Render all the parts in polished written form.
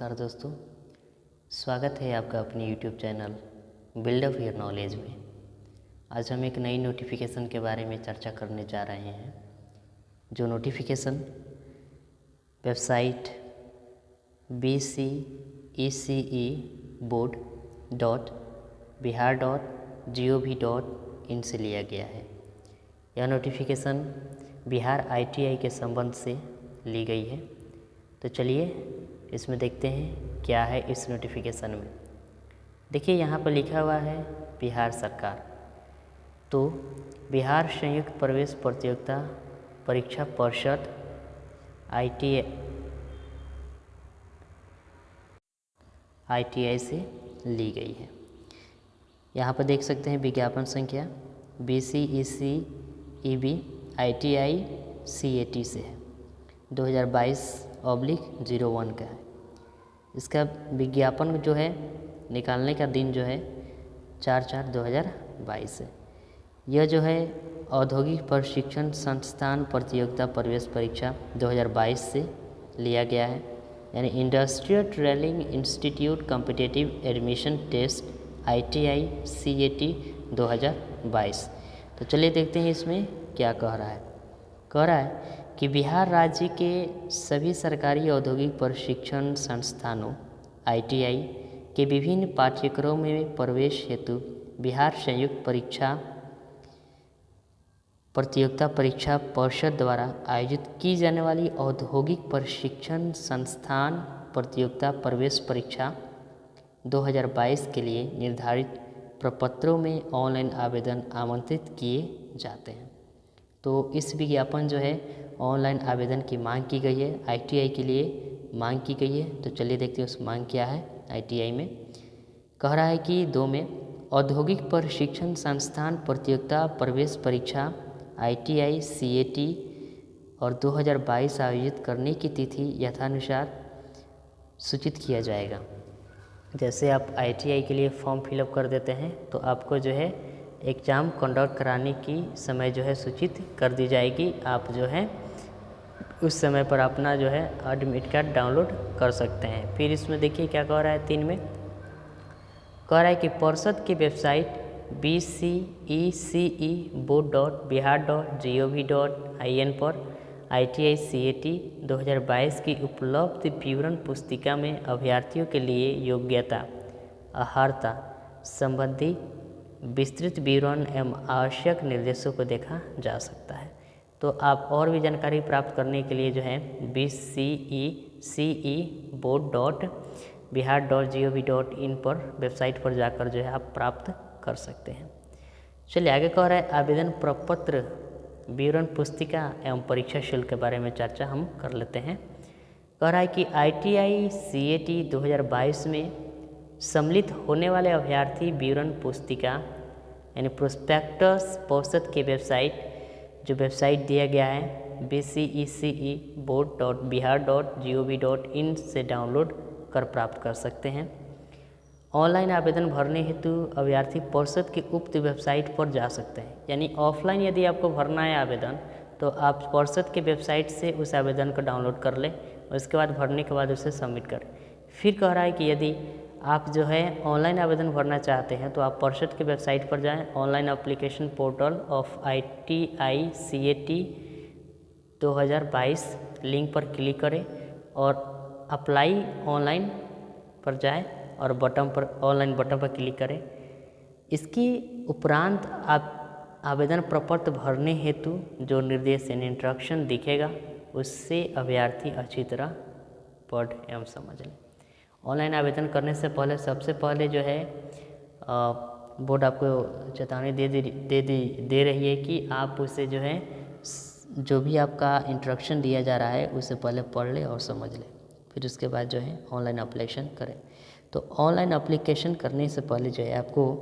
नमस्कार दोस्तों, स्वागत है आपका अपने YouTube channel build up your knowledge में। आज हम एक नई नोटिफिकेशन के बारे में चर्चा करने जा रहे हैं। जो नोटिफिकेशन वेबसाइट bceceboard.bihar.gov.in से लिया गया है। यह नोटिफिकेशन बिहार ITI के संबंध से ली गई है। तो चलिए इसमें देखते हैं क्या है इस नोटिफिकेशन में। देखिए यहाँ पर लिखा हुआ है बिहार सरकार। तो बिहार संयुक्त प्रवेश प्रतियोगिता परीक्षा परिषद ITI से ली गई है। यहाँ पर देख सकते हैं विज्ञापन संख्या BCECEB ITI CAT से है, 2022/01 का है। इसका विज्ञापन जो है निकालने का दिन जो है 4/4/2022 है। यह जो है औद्योगिक प्रशिक्षण संस्थान प्रतियोगिता प्रवेश परीक्षा 2022 से लिया गया है, यानी industrial training institute competitive admission test ITI CAT 2022। तो चलिए देखते हैं इसमें क्या कह रहा है। कह रहा है कि बिहार राज्य के सभी सरकारी औद्योगिक प्रशिक्षण संस्थानों ITI के विभिन्न पाठ्यक्रमों में प्रवेश हेतु बिहार संयुक्त प्रतियोगिता परीक्षा परिषद द्वारा आयोजित की जाने वाली औद्योगिक प्रशिक्षण संस्थान प्रतियोगिता प्रवेश परीक्षा 2022 के लिए निर्धारित प्रपत्रों में ऑनलाइन आवेदन आमंत्रित किए जाते हैं। तो इस विज्ञापन जो है ऑनलाइन आवेदन की मांग की गई है, ITI के लिए मांग की गई है। तो चलिए देखते हैं उस मांग क्या है। ITI में कह रहा है कि 2 में औद्योगिक प्रशिक्षण संस्थान प्रतियोगिता प्रवेश परीक्षा ITI CAT और 2022 आयोजित करने की तिथि यथानुसार सूचित किया जाएगा। जैसे आप ITI के लिए फॉर्म फिलअप कर देते हैं तो आपको जो है एग्ज़ाम कंडक्ट कराने की समय जो है सूचित कर दी जाएगी। आप जो है उस समय पर अपना जो है एडमिट कार्ड डाउनलोड कर सकते हैं। फिर इसमें देखिए क्या कह रहा है। 3 में कह रहा है कि परिषद की वेबसाइट bceceboard.bihar.gov.in पर ITI CAT 2022 की उपलब्ध विवरण पुस्तिका में अभ्यर्थियों के लिए योग्यता अर्हता संबंधी विस्तृत विवरण एवं आवश्यक निर्देशों को देखा जा सकता है। तो आप और भी जानकारी प्राप्त करने के लिए जो है bceceboard.bihar.gov.in पर वेबसाइट पर जाकर जो है आप प्राप्त कर सकते हैं। चलिए आगे कह रहा है आवेदन प्रपत्र विवरण पुस्तिका एवं परीक्षा शुल्क के बारे में चर्चा हम कर लेते हैं। कह रहा है कि ITI CAT 2022 में सम्मिलित होने वाले अभ्यर्थी विवरण पुस्तिका यानी प्रोस्पेक्टस परिषद की वेबसाइट जो वेबसाइट दिया गया है bceceboard.bihar.gov.in से डाउनलोड कर प्राप्त कर सकते हैं। ऑनलाइन आवेदन भरने हेतु अभ्यर्थी परिषद की उक्त वेबसाइट पर जा सकते हैं। यानी ऑफलाइन यदि आपको भरना है आवेदन तो आप परिषद के वेबसाइट से उस आवेदन को डाउनलोड कर लें, उसके बाद भरने के बाद उसे सबमिट करें। फिर कह रहा है कि यदि आप जो है ऑनलाइन आवेदन भरना चाहते हैं तो आप परिषद की वेबसाइट पर जाएं, online application portal of ITI CAT 2022 link पर क्लिक करें और अप्लाई ऑनलाइन पर जाएं और बटन पर ऑनलाइन बटन पर क्लिक करें। इसके उपरांत आप आवेदन प्रपत्र भरने हेतु जो निर्देश यानी इंस्ट्रक्शन दिखेगा उससे अभ्यर्थी अच्छी तरह पढ़ एवं समझ लें। ऑनलाइन आवेदन करने से पहले सबसे पहले जो है बोर्ड आपको चेतावनी दे रही है कि आप उसे जो है जो भी आपका इंस्ट्रक्शन दिया जा रहा है उसे पहले पढ़ लें और समझ लें, फिर उसके बाद जो है ऑनलाइन एप्लीकेशन करें। तो ऑनलाइन एप्लीकेशन करने से पहले जो है आपको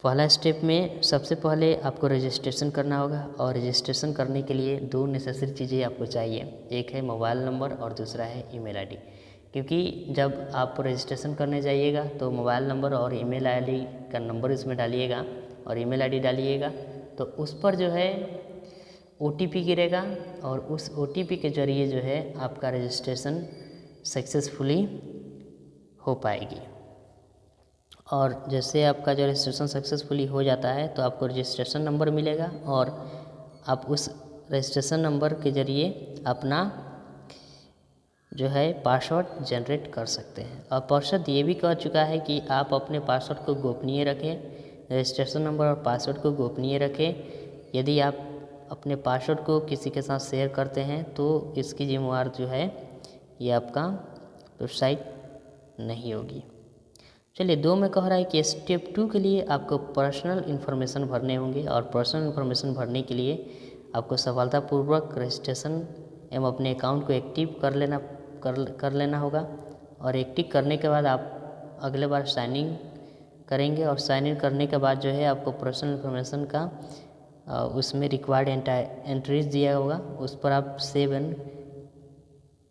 पहला स्टेप में सबसे पहले आपको रजिस्ट्रेशन करना होगा और रजिस्ट्रेशन करने के लिए 2 नेसेसरी चीज़ें आपको चाहिए। एक है मोबाइल नंबर और दूसरा है ईमेल ID। क्योंकि जब आप रजिस्ट्रेशन करने जाइएगा तो मोबाइल नंबर और ईमेल ID का नंबर इसमें डालिएगा और ईमेल ID डालिएगा तो उस पर जो है OTP गिरेगा और उस OTP के ज़रिए जो है आपका रजिस्ट्रेशन सक्सेसफुली हो पाएगी। और जैसे आपका जो रजिस्ट्रेशन सक्सेसफुली हो जाता है तो आपको रजिस्ट्रेशन नंबर मिलेगा और आप उस रजिस्ट्रेशन नंबर के ज़रिए अपना जो है पासवर्ड जनरेट कर सकते हैं। और पार्षद ये भी कह चुका है कि आप अपने पासवर्ड को गोपनीय रखें, रजिस्ट्रेशन नंबर और पासवर्ड को गोपनीय रखें। यदि आप अपने पासवर्ड को किसी के साथ शेयर करते हैं तो इसकी जिम्मेवार जो है ये आपका वेबसाइट नहीं होगी। चलिए 2 में कह रहा है कि स्टेप 2 के लिए आपको पर्सनल इन्फॉर्मेशन भरने होंगे और पर्सनल इन्फॉर्मेशन भरने के लिए आपको सफलतापूर्वक रजिस्ट्रेशन एवं अपने अकाउंट को एक्टिव कर लेना होगा। और एक्टिव करने के बाद आप अगले बार साइन इन करेंगे और साइन इन करने के बाद जो है आपको पर्सनल इन्फॉर्मेशन का उसमें रिक्वायर्ड एंट्रीज दिया होगा, उस पर आप सेव एंड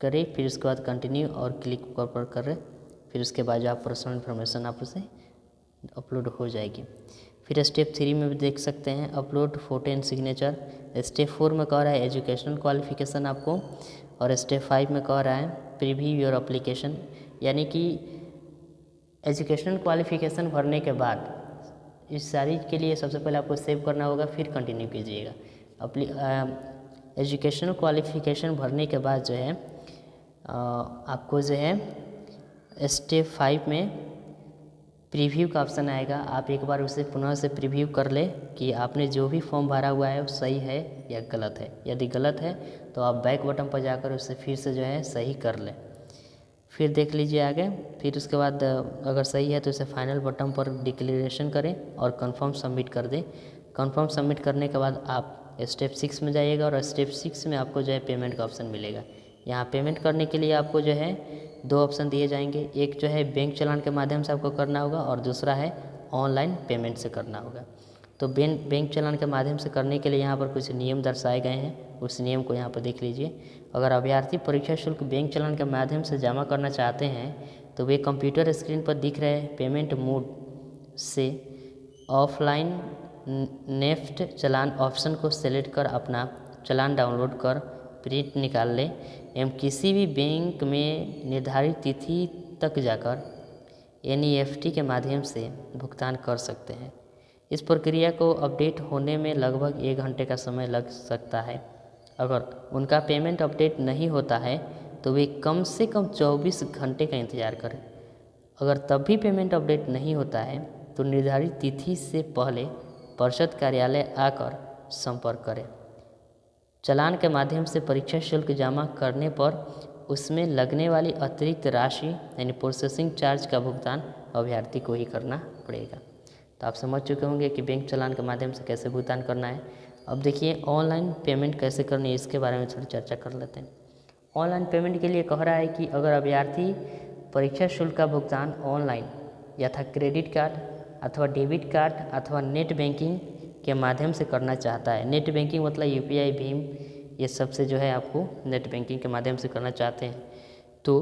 करें, फिर उसके बाद कंटिन्यू और क्लिक पर करें, फिर उसके बाद जो आप पर्सनल इन्फॉर्मेशन आप उसे अपलोड हो जाएगी। फिर स्टेप 3 में भी देख सकते हैं upload photo and signature. Step 4 में कह रहा है एजुकेशनल क्वालिफिकेशन आपको, और स्टेप 5 में कह रहा है प्रीव्यू योर एप्लीकेशन, यानी कि एजुकेशनल क्वालिफिकेशन भरने के बाद इस सारी के लिए सबसे पहले आपको सेव करना होगा, फिर कंटिन्यू कीजिएगा। एजुकेशनल क्वालिफिकेशन भरने के बाद जो है आपको जो है स्टेप 5 में प्रीव्यू का ऑप्शन आएगा। आप एक बार उसे पुनः से प्रीव्यू कर ले कि आपने जो भी फॉर्म भरा हुआ है वो सही है या गलत है। यदि गलत है तो आप बैक बटन पर जाकर उसे फिर से जो है सही कर लें, फिर देख लीजिए आगे। फिर उसके बाद अगर सही है तो इसे फाइनल बटन पर डिक्लेरेशन करें और कंफर्म सबमिट कर दें। कंफर्म सबमिट करने के बाद आप स्टेप 6 में जाइएगा और स्टेप 6 में आपको जो है पेमेंट का ऑप्शन मिलेगा। यहाँ पेमेंट करने के लिए आपको जो है 2 ऑप्शन दिए जाएंगे, एक जो है बैंक चालान के माध्यम से आपको करना होगा और दूसरा है ऑनलाइन पेमेंट से करना होगा। तो बैंक चालान के माध्यम से करने के लिए यहाँ पर कुछ नियम दर्शाए गए हैं, उस नियम को यहाँ पर देख लीजिए। अगर अभ्यर्थी परीक्षा शुल्क बैंक चालान के माध्यम से जमा करना चाहते हैं तो वे कंप्यूटर स्क्रीन पर दिख रहे पेमेंट मोड से ऑफलाइन नेफ्ट चालान ऑप्शन को सेलेक्ट कर अपना चालान डाउनलोड कर प्रिंट निकाल लें एवं किसी भी बैंक में निर्धारित तिथि तक जाकर NEFT के माध्यम से भुगतान कर सकते हैं। इस प्रक्रिया को अपडेट होने में लगभग 1 घंटे का समय लग सकता है। अगर उनका पेमेंट अपडेट नहीं होता है तो वे कम से कम 24 घंटे का इंतज़ार करें। अगर तब भी पेमेंट अपडेट नहीं होता है तो निर्धारित तिथि से पहले परिषद कार्यालय आकर संपर्क करें। चालान के माध्यम से परीक्षा शुल्क जमा करने पर उसमें लगने वाली अतिरिक्त राशि यानी प्रोसेसिंग चार्ज का भुगतान अभ्यर्थी को ही करना पड़ेगा। तो आप समझ चुके होंगे कि बैंक चालान के माध्यम से कैसे भुगतान करना है। अब देखिए ऑनलाइन पेमेंट कैसे करनी है, इसके बारे में थोड़ी चर्चा कर लेते हैं। ऑनलाइन पेमेंट के लिए कह रहा है कि अगर अभ्यर्थी परीक्षा शुल्क का भुगतान ऑनलाइन यथा क्रेडिट कार्ड अथवा डेबिट कार्ड अथवा नेट बैंकिंग के माध्यम से करना चाहता है, नेट बैंकिंग मतलब UPI भीम ये सब से जो है आपको नेट बैंकिंग के माध्यम से करना चाहते हैं, तो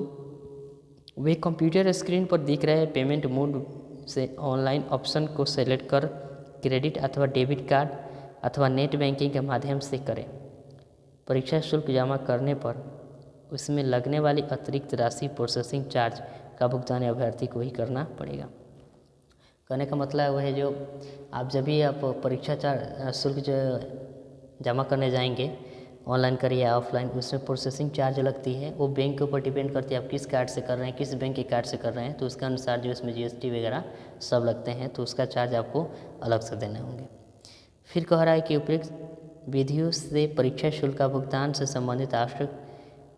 वे कंप्यूटर स्क्रीन पर दिख रहे पेमेंट मोड से ऑनलाइन ऑप्शन को सेलेक्ट कर क्रेडिट अथवा डेबिट कार्ड अथवा नेट बैंकिंग के माध्यम से करें। परीक्षा शुल्क जमा करने पर उसमें लगने वाली अतिरिक्त राशि प्रोसेसिंग चार्ज का भुगतान अभ्यर्थी को ही करना पड़ेगा। कहने का मतलब वह है जो आप जब भी आप परीक्षा शुल्क जो जमा करने जाएंगे ऑनलाइन करिए या ऑफलाइन, उसमें प्रोसेसिंग चार्ज लगती है, वो बैंक के ऊपर डिपेंड करती है आप किस कार्ड से कर रहे हैं, किस बैंक के कार्ड से कर रहे हैं, तो उसके अनुसार जो इसमें GST वगैरह सब लगते हैं, तो उसका चार्ज आपको अलग से देने होंगे। फिर कह रहा है कि उपयुक्त विधियों से परीक्षा शुल्क का भुगतान से संबंधित आवश्यक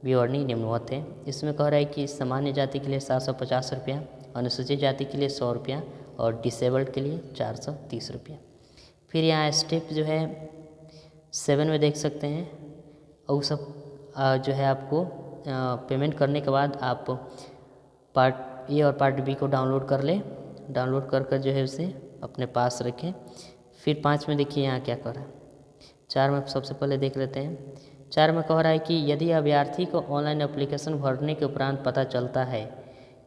विवरणी निम्नवत है। इसमें कह रहा है कि सामान्य जाति के लिए 750 रुपया, अनुसूचित जाति के लिए 100 रुपया और डिसेबल्ड के लिए 430 रुपया। फिर यहाँ स्टेप जो है 7 में देख सकते हैं, और सब जो है आपको पेमेंट करने के बाद आप पार्ट ए और पार्ट बी को डाउनलोड कर लें, डाउनलोड कर जो है उसे अपने पास रखें। फिर 5 में देखिए यहाँ क्या कर रहा है। 4 में सबसे पहले देख लेते हैं। 4 में कह रहा है कि यदि अभ्यर्थी को ऑनलाइन एप्लीकेशन भरने के उपरांत पता चलता है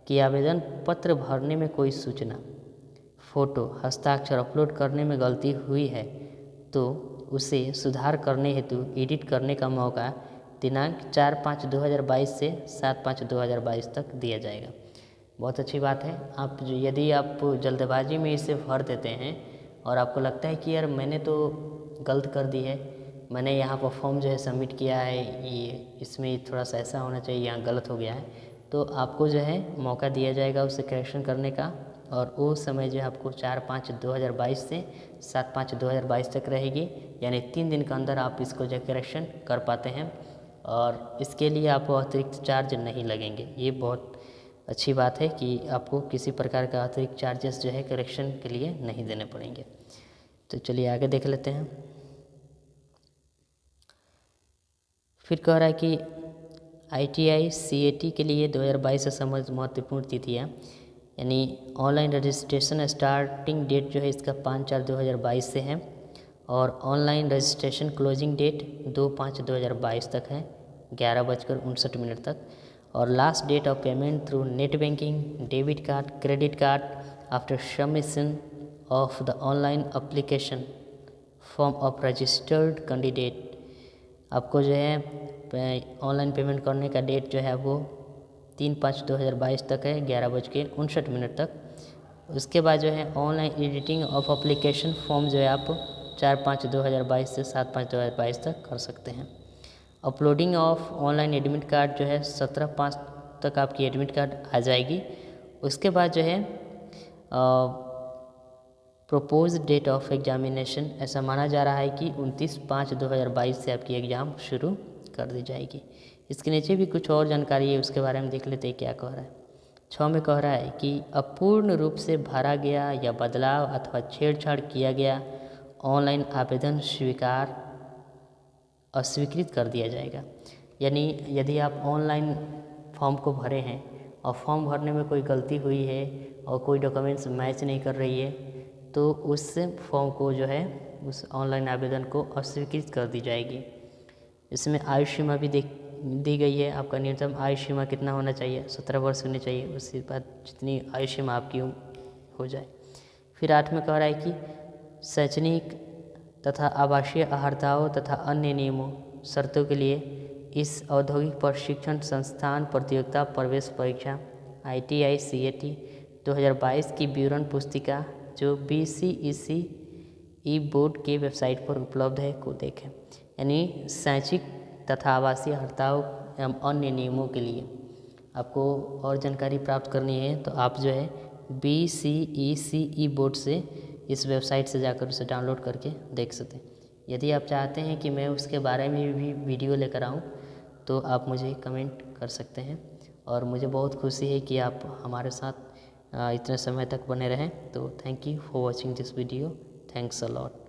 कि आवेदन पत्र भरने में कोई सूचना, फ़ोटो, हस्ताक्षर अपलोड करने में गलती हुई है तो उसे सुधार करने हेतु एडिट करने का मौका दिनांक 4/5/2022 से 7/5/2022 तक दिया जाएगा। बहुत अच्छी बात है। आप यदि आप जल्दबाजी में इसे भर देते हैं और आपको लगता है कि यार मैंने तो गलत कर दी है, मैंने यहाँ पर फॉर्म जो है सबमिट किया है, ये इसमें थोड़ा सा ऐसा होना चाहिए, यहाँ गलत हो गया है, तो आपको जो है मौका दिया जाएगा उसे करेक्शन करने का। और वो समय जो है आपको 4/5/2022 से 7/5/2022 तक रहेगी, यानी 3 दिन के अंदर आप इसको जो करेक्शन कर पाते हैं और इसके लिए आपको अतिरिक्त चार्ज नहीं लगेंगे। ये बहुत अच्छी बात है कि आपको किसी प्रकार का अतिरिक्त चार्जेस जो है करेक्शन के लिए नहीं देने पड़ेंगे। तो चलिए आगे देख लेते हैं। फिर कह रहा है कि ITI CAT के लिए 2022 से संबंधित महत्वपूर्ण तिथियाँ, यानी ऑनलाइन रजिस्ट्रेशन स्टार्टिंग डेट जो है इसका 5/4/2022 से है और ऑनलाइन रजिस्ट्रेशन क्लोजिंग डेट 2/5/2022 तक है 11:59 तक। और last date of payment through net banking, debit card, credit card after submission of the online application form of registered candidate. आपको जो है ऑनलाइन पेमेंट करने का डेट जो है वो 3/5/2022 तक है 11:59 तक। उसके बाद जो है online editing of application form जो है आप 4/5/2022 से 7/5/2022 तक कर सकते हैं। Uploading of online admit card जो है 17/5 तक आपकी एडमिट कार्ड आ जाएगी। उसके बाद जो है प्रोपोज डेट ऑफ एग्जामिनेशन, ऐसा माना जा रहा है कि 29/5/2022 से आपकी एग्ज़ाम शुरू कर दी जाएगी। इसके नीचे भी कुछ और जानकारी है, उसके बारे में देख लेते हैं क्या कह रहा है। 6 में कह रहा है कि अपूर्ण रूप से भरा गया या बदलाव अथवा छेड़छाड़ किया गया ऑनलाइन आवेदन स्वीकार अस्वीकृत कर दिया जाएगा। यानी यदि आप ऑनलाइन फॉर्म को भरे हैं और फॉर्म भरने में कोई गलती हुई है और कोई डॉक्यूमेंट्स मैच नहीं कर रही है, तो उस फॉर्म को जो है उस ऑनलाइन आवेदन को अस्वीकृत कर दी जाएगी। इसमें आयु सीमा भी दी गई है। आपका न्यूनतम आयु सीमा कितना होना चाहिए, 17 वर्ष होनी चाहिए। उसके बाद जितनी आयु सीमा आपकी हो जाए। फिर 8 में कह रहा है कि शैक्षणिक तथा आवासीय अर्हताओं तथा अन्य नियमों शर्तों के लिए इस औद्योगिक प्रशिक्षण संस्थान प्रतियोगिता प्रवेश परीक्षा ITI CAT 2022 की विवरण पुस्तिका जो BCEC बोर्ड के वेबसाइट पर उपलब्ध है को देखें। यानी शैक्षिक तथा आवासीय अर्हताओं एवं अन्य नियमों के लिए आपको और जानकारी प्राप्त करनी है तो आप जो है BCEC बोर्ड से इस वेबसाइट से जाकर उसे डाउनलोड करके देख सकते हैं। यदि आप चाहते हैं कि मैं उसके बारे में भी वीडियो लेकर आऊँ तो आप मुझे कमेंट कर सकते हैं। और मुझे बहुत खुशी है कि आप हमारे साथ इतने समय तक बने रहें। तो thank you for watching this video. Thanks a lot.